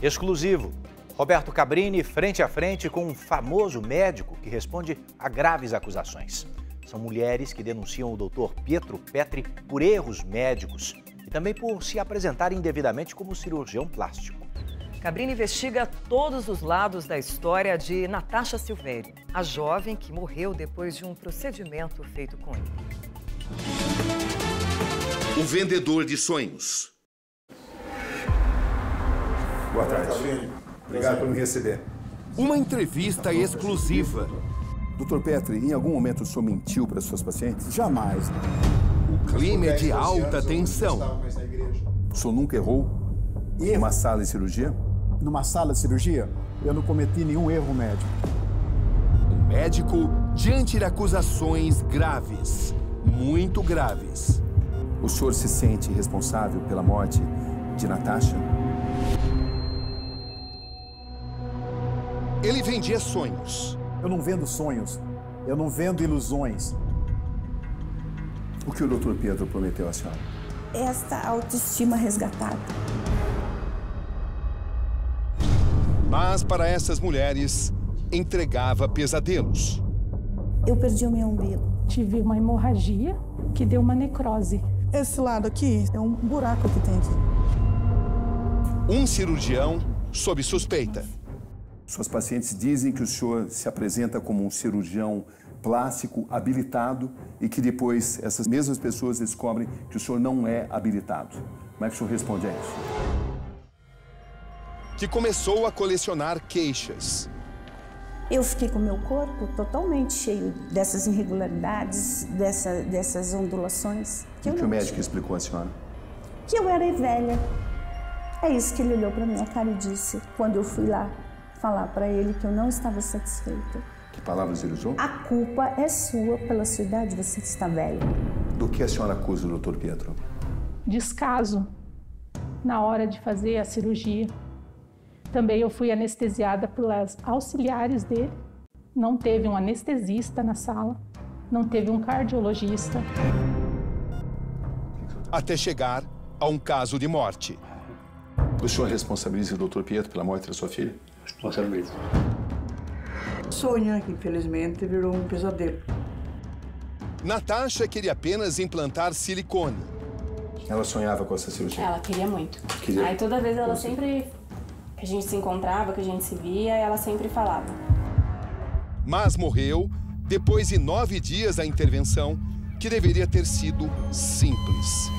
Exclusivo. Roberto Cabrini frente a frente com um famoso médico que responde a graves acusações. São mulheres que denunciam o Dr. Pietro Petri por erros médicos e também por se apresentar indevidamente como cirurgião plástico. Cabrini investiga todos os lados da história de Natasha Silvério, a jovem que morreu depois de um procedimento feito com ele. O vendedor de sonhos. Boa tarde. Obrigado por me receber. Uma entrevista exclusiva. Dr. Petri, em algum momento o senhor mentiu para suas pacientes? Jamais. O clima é de alta tensão. O senhor nunca errou em uma sala de cirurgia? Numa sala de cirurgia, eu não cometi nenhum erro médico. O médico diante de acusações graves, muito graves. O senhor se sente responsável pela morte de Natasha? Ele vendia sonhos. Eu não vendo sonhos, eu não vendo ilusões. O que o Dr. Pietro prometeu à senhora? Esta autoestima resgatada. Mas para essas mulheres, entregava pesadelos. Eu perdi o meu umbigo. Tive uma hemorragia que deu uma necrose. Esse lado aqui é um buraco que tem aqui. Um cirurgião sob suspeita. Suas pacientes dizem que o senhor se apresenta como um cirurgião plástico habilitado e que depois essas mesmas pessoas descobrem que o senhor não é habilitado. Como é que o senhor responde a isso? Que começou a colecionar queixas. Eu fiquei com o meu corpo totalmente cheio dessas irregularidades, dessas ondulações. O que o médico explicou à senhora? Que eu era velha. É isso que ele olhou para minha cara e disse quando eu fui lá falar para ele que eu não estava satisfeita. Que palavras ele usou? A culpa é sua pela sua idade, você está velha. Do que a senhora acusa o Dr. Pietro? Descaso na hora de fazer a cirurgia. Também eu fui anestesiada pelas auxiliares dele. Não teve um anestesista na sala, não teve um cardiologista. Até chegar a um caso de morte. O senhor responsabiliza o Dr. Pietro pela morte da sua filha? Responsabilizo. Sonho, infelizmente, virou um pesadelo. Natasha queria apenas implantar silicone. Ela sonhava com essa cirurgia? Ela queria muito. Queria? Aí toda vez ela sempre, que a gente se encontrava, que a gente se via, ela sempre falava. Mas morreu depois de 9 dias da intervenção, que deveria ter sido simples.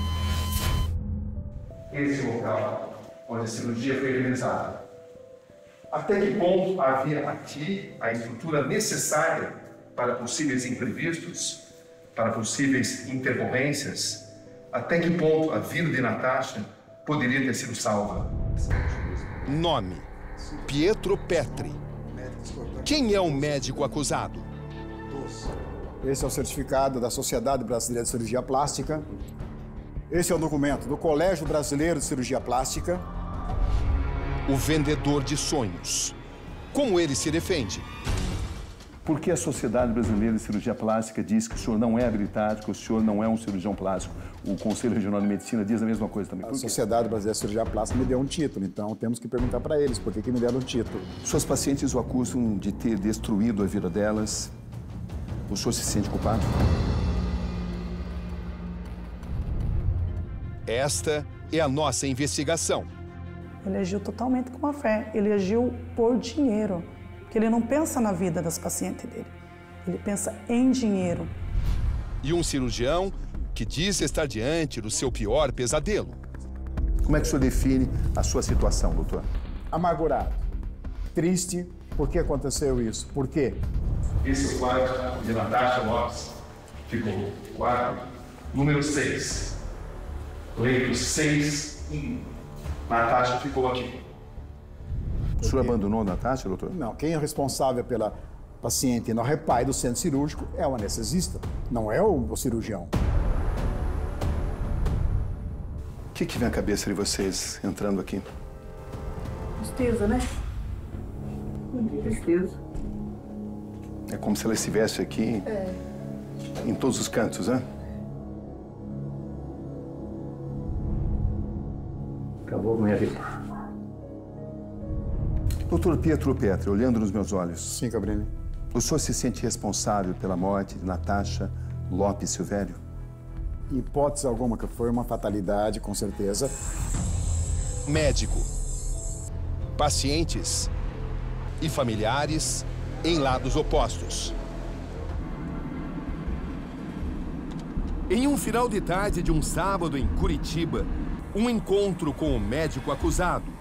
Esse local onde a cirurgia foi realizada. Até que ponto havia aqui a estrutura necessária para possíveis imprevistos, para possíveis intercorrências? Até que ponto a vida de Natasha poderia ter sido salva? Nome: Pietro Petri. Quem é o médico acusado? Esse é o certificado da Sociedade Brasileira de Cirurgia Plástica. Esse é o documento do Colégio Brasileiro de Cirurgia Plástica. O vendedor de sonhos. Como ele se defende? Por que a Sociedade Brasileira de Cirurgia Plástica diz que o senhor não é habilitado, que o senhor não é um cirurgião plástico? O Conselho Regional de Medicina diz a mesma coisa também. A Sociedade Brasileira de Cirurgia Plástica me deu um título, então temos que perguntar para eles por que me deram um título. Suas pacientes o acusam de ter destruído a vida delas. O senhor se sente culpado? Esta é a nossa investigação. Ele agiu totalmente com a fé. Ele agiu por dinheiro. Porque ele não pensa na vida das pacientes dele. Ele pensa em dinheiro. E um cirurgião que diz estar diante do seu pior pesadelo. Como é que o senhor define a sua situação, doutor? Amargurado, triste. Por que aconteceu isso? Por quê? Esse é o quadro de Natasha Lopes. Ficou o quadro número 6. Leito 6. Natasha ficou aqui. O senhor abandonou a Natasha, doutor? Não, quem é responsável pela paciente no repai do centro cirúrgico é o anestesista, não é o cirurgião. O que vem à cabeça de vocês entrando aqui? Tristeza, né? Tristeza. É como se ela estivesse aqui em todos os cantos, né? Acabou a minha vida. Doutor Pietro Petri, olhando nos meus olhos. Sim, Cabrini. O senhor se sente responsável pela morte de Natasha Lopes Silvério? Em hipótese alguma, que foi uma fatalidade, com certeza. Médico, pacientes e familiares em lados opostos. Em um final de tarde de um sábado em Curitiba, um encontro com o médico acusado.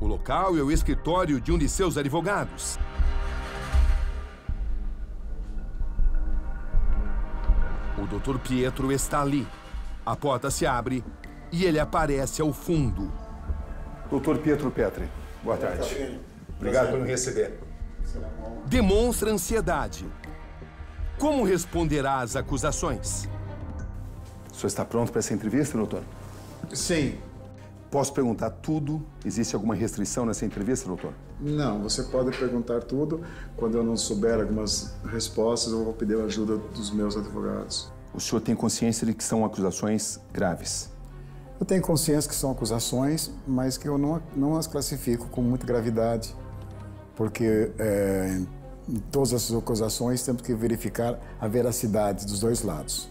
O local é o escritório de um de seus advogados. O Dr. Pietro está ali. A porta se abre e ele aparece ao fundo. Doutor Pietro Petri, boa tarde. Obrigado por me receber. Demonstra ansiedade. Como responderá às acusações? O senhor está pronto para essa entrevista, doutor? Sim. Posso perguntar tudo? Existe alguma restrição nessa entrevista, doutor? Não, você pode perguntar tudo. Quando eu não souber algumas respostas, eu vou pedir a ajuda dos meus advogados. O senhor tem consciência de que são acusações graves? Eu tenho consciência que são acusações, mas que eu não as classifico com muita gravidade, porque em todas essas acusações temos que verificar a veracidade dos dois lados.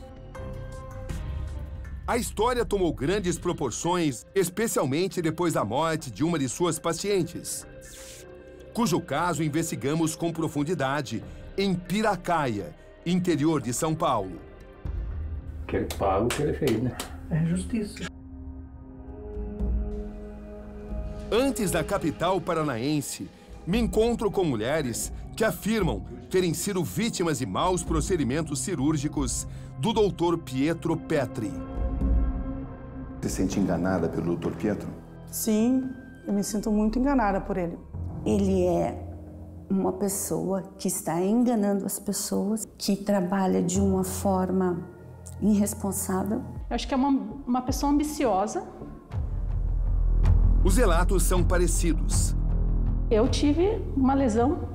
A história tomou grandes proporções, especialmente depois da morte de uma de suas pacientes, cujo caso investigamos com profundidade em Piracaia, interior de São Paulo. Que ele paga o que ele fez, né? É justiça. Antes da capital paranaense, me encontro com mulheres que afirmam terem sido vítimas de maus procedimentos cirúrgicos do Dr. Pietro Petri. Você se sente enganada pelo Dr. Pietro? Sim, eu me sinto muito enganada por ele. Ele é uma pessoa que está enganando as pessoas, que trabalha de uma forma irresponsável. Eu acho que é uma pessoa ambiciosa. Os relatos são parecidos. Eu tive uma lesão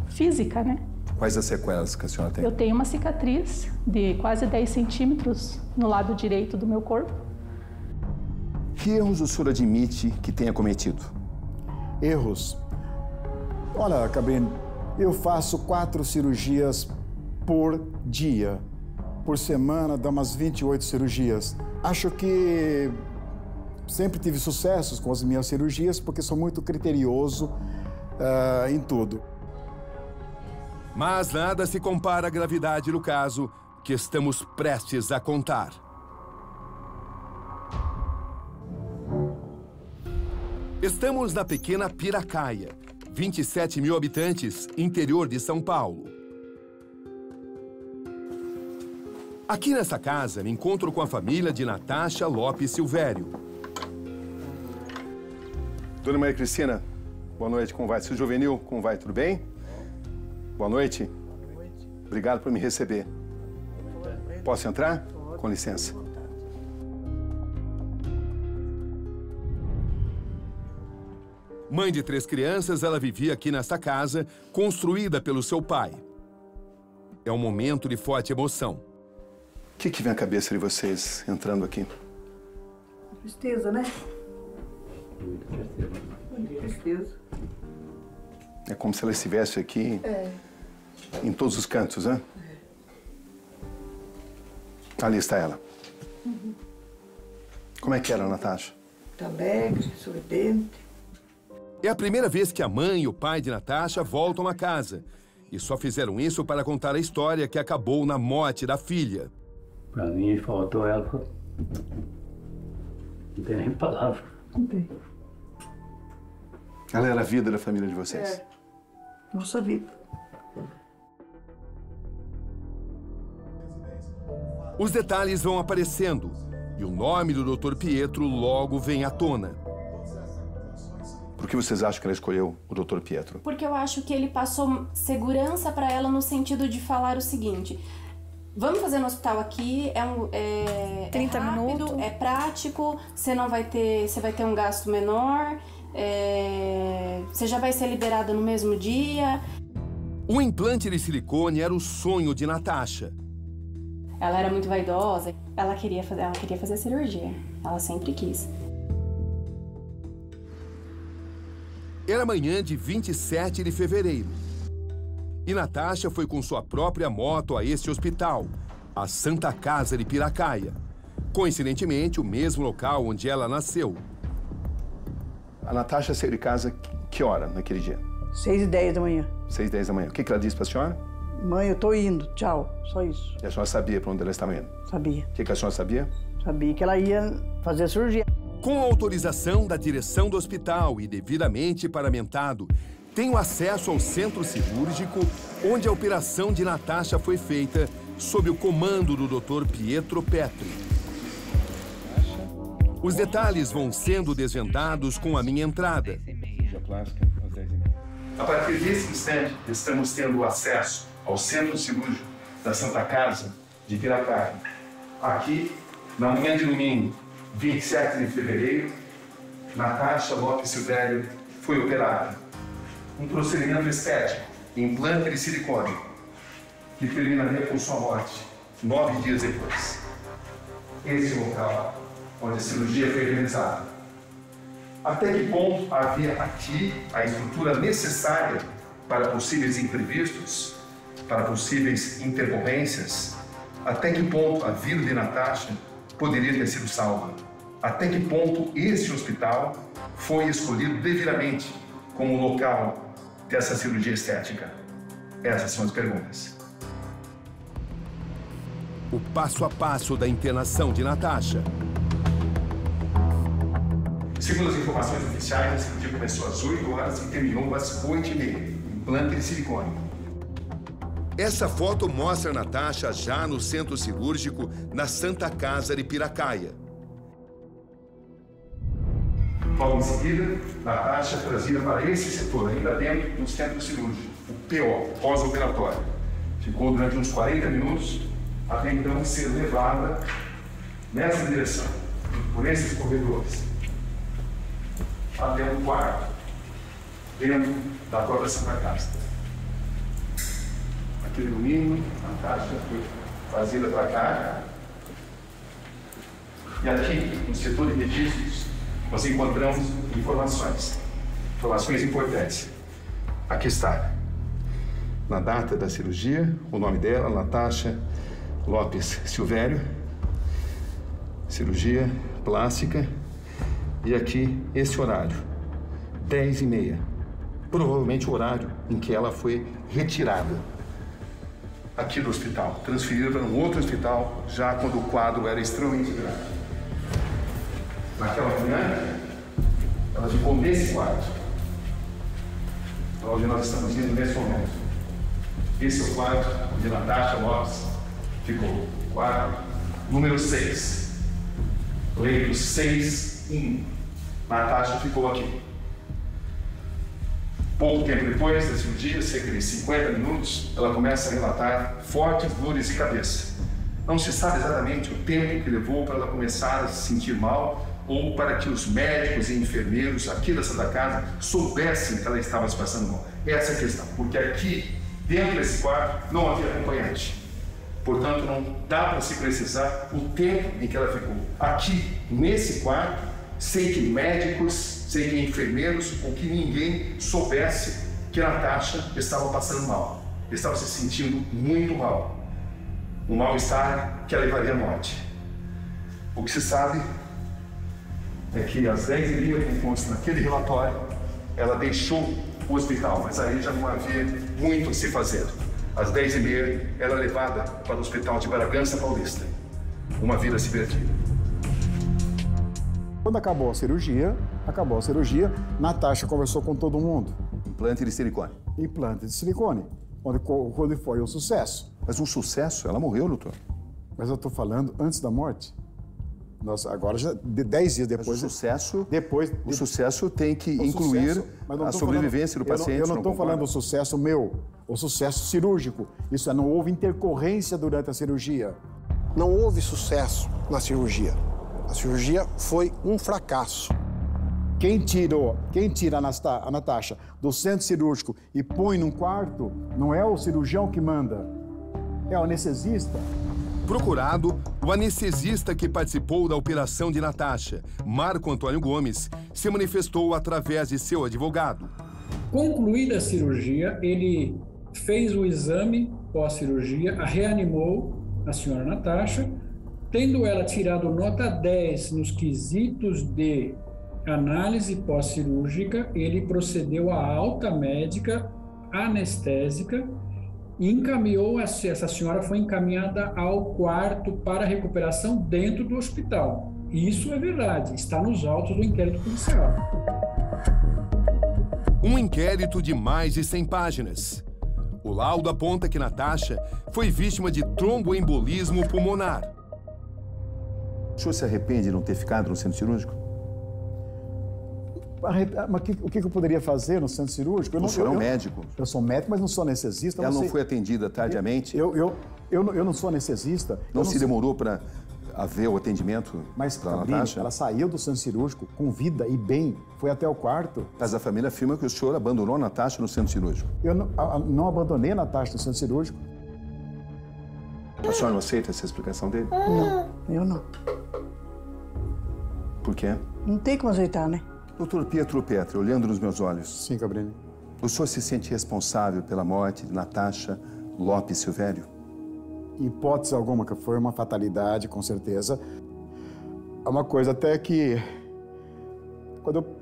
física, né? Quais as sequelas que a senhora tem? Eu tenho uma cicatriz de quase 10 centímetros no lado direito do meu corpo. Que erros o senhor admite que tenha cometido? Erros. Olha, Cabrini, eu faço 4 cirurgias por dia. Por semana, dá umas 28 cirurgias. Acho que sempre tive sucessos com as minhas cirurgias, porque sou muito criterioso em tudo. Mas nada se compara à gravidade do caso que estamos prestes a contar. Estamos na pequena Piracaia, 27 mil habitantes, interior de São Paulo. Aqui nessa casa, me encontro com a família de Natasha Lopes Silvério. Dona Maria Cristina, boa noite, como vai? Seu Juvenil, como vai? Tudo bem? Boa noite. Boa noite. Obrigado por me receber. Posso entrar? Com licença. Mãe de 3 crianças, ela vivia aqui nesta casa, construída pelo seu pai. É um momento de forte emoção. O que vem à cabeça de vocês entrando aqui? Tristeza, né? Tristeza. É como se ela estivesse aqui em todos os cantos, né? Ali está ela. Como é que era, Natasha? Tá alegre, sorridente. É a primeira vez que a mãe e o pai de Natasha voltam à casa. E só fizeram isso para contar a história que acabou na morte da filha. Pra mim, faltou ela. Não tem nem palavra. Não tem. Ela era a vida da família de vocês? É. Nossa vida. Os detalhes vão aparecendo e o nome do Dr. Pietro logo vem à tona. Por que vocês acham que ela escolheu o Dr. Pietro? Porque eu acho que ele passou segurança para ela no sentido de falar o seguinte: vamos fazer no hospital aqui, 30 é rápido, minutos. é prático, você vai ter um gasto menor, você já vai ser liberada no mesmo dia. O implante de silicone era o sonho de Natasha. Ela era muito vaidosa, ela queria fazer a cirurgia, ela sempre quis. Era manhã de 27 de fevereiro. E Natasha foi com sua própria moto a este hospital, a Santa Casa de Piracaia. Coincidentemente, o mesmo local onde ela nasceu. A Natasha saiu de casa que hora naquele dia? 6h10 da manhã. 6h10 da manhã. O que ela disse para a senhora? Mãe, eu tô indo, tchau. Só isso. E a senhora sabia para onde ela estava indo? Sabia. O que a senhora sabia? Sabia que ela ia fazer a cirurgia. Com a autorização da direção do hospital e devidamente paramentado, tenho acesso ao centro cirúrgico onde a operação de Natasha foi feita sob o comando do Dr. Pietro Petri. Os detalhes vão sendo desvendados com a minha entrada. A partir desse instante, estamos tendo acesso ao centro cirúrgico da Santa Casa de Piracaia. Aqui, na manhã de domingo, 27 de fevereiro, Natasha Lopes Silvério foi operada. Um procedimento estético, implante de silicone, que terminaria com sua morte 9 dias depois. Esse é o local onde a cirurgia foi realizada. Até que ponto havia aqui a estrutura necessária para possíveis imprevistos, para possíveis intercorrências? Até que ponto a vida de Natasha poderia ter sido salva? Até que ponto este hospital foi escolhido devidamente como local dessa cirurgia estética? Essas são as perguntas. O passo a passo da internação de Natasha. Segundo as informações oficiais, a cirurgia começou às 8 horas e terminou às 8h30. Implante de silicone. Essa foto mostra a Natasha já no centro cirúrgico na Santa Casa de Piracaia. Logo em seguida, Natasha é trazida para esse setor, ainda dentro do centro cirúrgico, o PO, pós-operatório. Ficou durante uns 40 minutos, até então ser levada nessa direção, por esses corredores, até um quarto, dentro da própria Santa Casa. Aquele domingo, a Natasha foi trazida para cá. E aqui, no setor de registros, nós encontramos informações importantes. Aqui está, na data da cirurgia, o nome dela, Natasha Lopes Silvério, cirurgia plástica, e aqui esse horário, 10h30, provavelmente o horário em que ela foi retirada aqui do hospital, transferida para um outro hospital, já quando o quadro era extremamente grave. Naquela manhã, ela ficou nesse quarto, onde nós estamos indo nesse momento. Esse é o quarto onde Natasha Lopes ficou. Quarto número 6. Leito 6-1. Natasha ficou aqui. Pouco tempo depois da cirurgia, cerca de 50 minutos, ela começa a relatar fortes dores de cabeça. Não se sabe exatamente o tempo que levou para ela começar a se sentir mal ou para que os médicos e enfermeiros aqui da Santa Casa soubessem que ela estava se passando mal. Essa é a questão, porque aqui, dentro desse quarto, não havia acompanhante. Portanto, não dá para se precisar o tempo em que ela ficou aqui, nesse quarto, sem que médicos, sem que enfermeiros ou que ninguém soubesse que a Natasha estava passando mal. Estava se sentindo muito mal. Um mal-estar que a levaria à morte. O que se sabe é que às 10h30, como consta naquele relatório, ela deixou o hospital, mas aí já não havia muito a se fazer. Às 10h30, ela é levada para o hospital de Bragança Paulista. Uma vida se perdida. Quando acabou a cirurgia, Natasha conversou com todo mundo. Implante de silicone. Implante de silicone. Onde foi o sucesso. Mas um sucesso? Ela morreu, doutor. Mas eu estou falando antes da morte. Nossa, agora já 10 dias depois. Mas o sucesso tem que incluir a sobrevivência do paciente. Eu não estou falando do sucesso meu, o sucesso cirúrgico. Isso é, não houve intercorrência durante a cirurgia. Não houve sucesso na cirurgia. A cirurgia foi um fracasso. Quem tira a Natasha do centro cirúrgico e põe num quarto, não é o cirurgião que manda, é o anestesista. Procurado, o anestesista que participou da operação de Natasha, Marco Antônio Gomes, se manifestou através de seu advogado. Concluída a cirurgia, ele fez o exame pós-cirurgia, reanimou a senhora Natasha, tendo ela tirado nota 10 nos quesitos de análise pós-cirúrgica, ele procedeu à alta médica anestésica e encaminhou, essa senhora foi encaminhada ao quarto para recuperação dentro do hospital. Isso é verdade, está nos autos do inquérito policial. Um inquérito de mais de 100 páginas. O laudo aponta que Natasha foi vítima de tromboembolismo pulmonar. O senhor se arrepende de não ter ficado no centro cirúrgico? Mas o que eu poderia fazer no centro cirúrgico? O senhor é um médico. Eu sou médico, mas não sou anestesista. Ela não foi atendida tardiamente? Eu não sou anestesista. Não se demorou para haver o atendimento? Mas, Cabrini, ela saiu do centro cirúrgico com vida e bem, foi até o quarto. Mas a família afirma que o senhor abandonou a Natasha no centro cirúrgico. Eu não abandonei a Natasha no centro cirúrgico. A senhora não aceita essa explicação dele? Não, eu não. Por quê? Não tem como ajeitar, né? Doutor Pietro Petri, olhando nos meus olhos. Sim, Cabrini. O senhor se sente responsável pela morte de Natasha Lopes Silvério? Em hipótese alguma, que foi uma fatalidade, com certeza. É uma coisa até que... Quando eu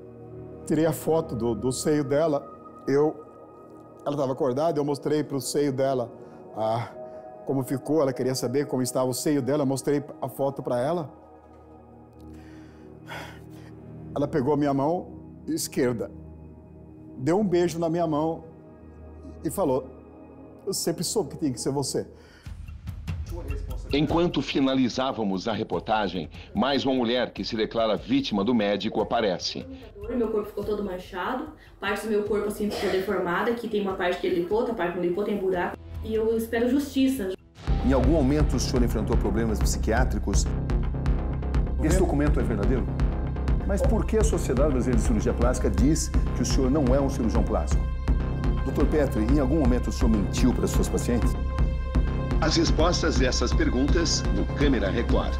tirei a foto do seio dela, ela estava acordada, eu mostrei para o seio dela como ficou, ela queria saber como estava o seio dela, eu mostrei a foto para ela. Ela pegou a minha mão esquerda, deu um beijo na minha mão e falou: eu sempre soube que tinha que ser você. Enquanto finalizávamos a reportagem, mais uma mulher que se declara vítima do médico aparece. Meu corpo ficou todo manchado, parte do meu corpo assim ficou deformada, aqui tem uma parte que ele limpou, outra parte que não limpou, tem buraco. E eu espero justiça. Em algum momento o senhor enfrentou problemas psiquiátricos? Esse documento é verdadeiro? Mas por que a Sociedade Brasileira de Cirurgia Plástica diz que o senhor não é um cirurgião plástico? Dr. Petri, em algum momento o senhor mentiu para suas pacientes? As respostas dessas perguntas no Câmera Record.